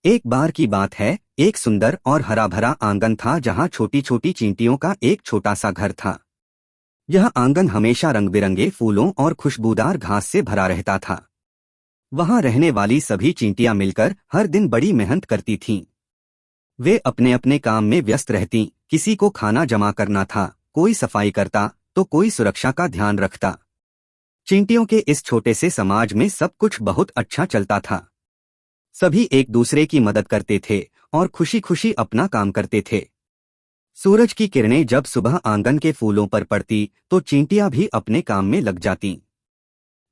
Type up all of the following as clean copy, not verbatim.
एक बार की बात है, एक सुंदर और हरा भरा आंगन था जहाँ छोटी छोटी चींटियों का एक छोटा सा घर था। यह आंगन हमेशा रंग बिरंगे फूलों और खुशबूदार घास से भरा रहता था। वहाँ रहने वाली सभी चींटियां मिलकर हर दिन बड़ी मेहनत करती थीं। वे अपने अपने काम में व्यस्त रहतीं, किसी को खाना जमा करना था, कोई सफाई करता तो कोई सुरक्षा का ध्यान रखता। चींटियों के इस छोटे से समाज में सब कुछ बहुत अच्छा चलता था। सभी एक दूसरे की मदद करते थे और खुशी खुशी अपना काम करते थे। सूरज की किरणें जब सुबह आंगन के फूलों पर पड़ती तो चींटियां भी अपने काम में लग जातीं।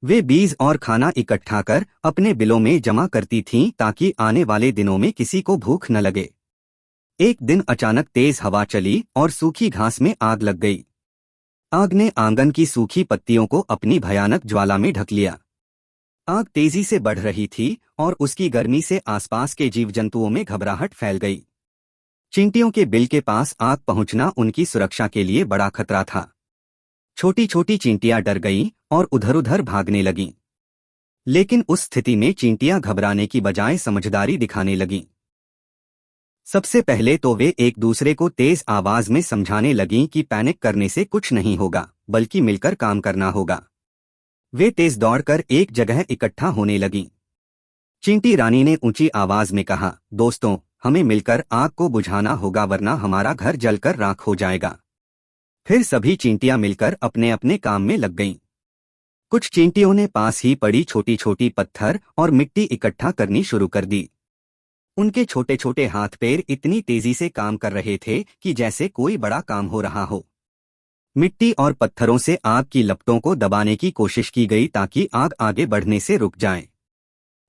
वे बीज और खाना इकट्ठा कर अपने बिलों में जमा करती थीं ताकि आने वाले दिनों में किसी को भूख न लगे। एक दिन अचानक तेज हवा चली और सूखी घास में आग लग गई। आग ने आंगन की सूखी पत्तियों को अपनी भयानक ज्वाला में ढक लिया। आग तेजी से बढ़ रही थी और उसकी गर्मी से आसपास के जीव जंतुओं में घबराहट फैल गई। चींटियों के बिल के पास आग पहुंचना उनकी सुरक्षा के लिए बड़ा खतरा था। छोटी छोटी चींटियां डर गईं और उधर-उधर भागने लगीं। लेकिन उस स्थिति में चींटियां घबराने की बजाय समझदारी दिखाने लगीं। सबसे पहले तो वे एक दूसरे को तेज आवाज में समझाने लगीं कि पैनिक करने से कुछ नहीं होगा, बल्कि मिलकर काम करना होगा। वे तेज दौड़कर एक जगह इकट्ठा होने लगीं। चींटी रानी ने ऊंची आवाज में कहा, दोस्तों, हमें मिलकर आग को बुझाना होगा वरना हमारा घर जलकर राख हो जाएगा। फिर सभी चींटियां मिलकर अपने अपने काम में लग गईं। कुछ चींटियों ने पास ही पड़ी छोटी छोटी पत्थर और मिट्टी इकट्ठा करनी शुरू कर दी। उनके छोटे छोटे हाथ पैर इतनी तेजी से काम कर रहे थे कि जैसे कोई बड़ा काम हो रहा हो। मिट्टी और पत्थरों से आग की लपटों को दबाने की कोशिश की गई ताकि आग आगे बढ़ने से रुक जाए।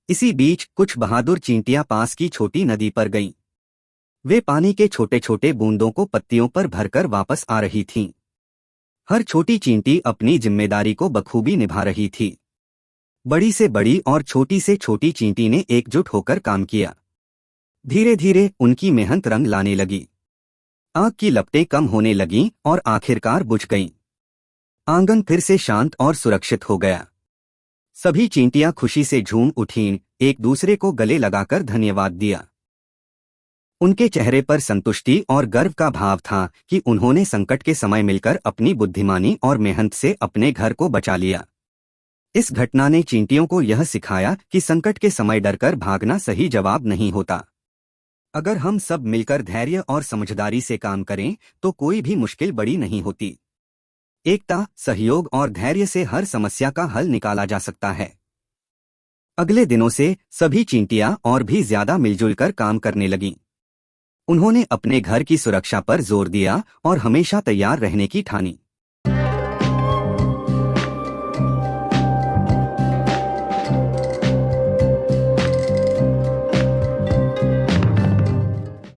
इसी बीच कुछ बहादुर चींटियां पास की छोटी नदी पर गईं। वे पानी के छोटे छोटे बूंदों को पत्तियों पर भरकर वापस आ रही थीं। हर छोटी चींटी अपनी जिम्मेदारी को बखूबी निभा रही थी। बड़ी से बड़ी और छोटी से छोटी चींटी ने एकजुट होकर काम किया। धीरे धीरे उनकी मेहनत रंग लाने लगी। आग की लपटें कम होने लगीं और आखिरकार बुझ गईं। आंगन फिर से शांत और सुरक्षित हो गया। सभी चींटियां खुशी से झूम उठीं, एक दूसरे को गले लगाकर धन्यवाद दिया। उनके चेहरे पर संतुष्टि और गर्व का भाव था कि उन्होंने संकट के समय मिलकर अपनी बुद्धिमानी और मेहनत से अपने घर को बचा लिया। इस घटना ने चींटियों को यह सिखाया कि संकट के समय डरकर भागना सही जवाब नहीं होता। अगर हम सब मिलकर धैर्य और समझदारी से काम करें तो कोई भी मुश्किल बड़ी नहीं होती। एकता, सहयोग और धैर्य से हर समस्या का हल निकाला जा सकता है। अगले दिनों से सभी चींटियां और भी ज्यादा मिलजुल कर काम करने लगीं। उन्होंने अपने घर की सुरक्षा पर जोर दिया और हमेशा तैयार रहने की ठानी।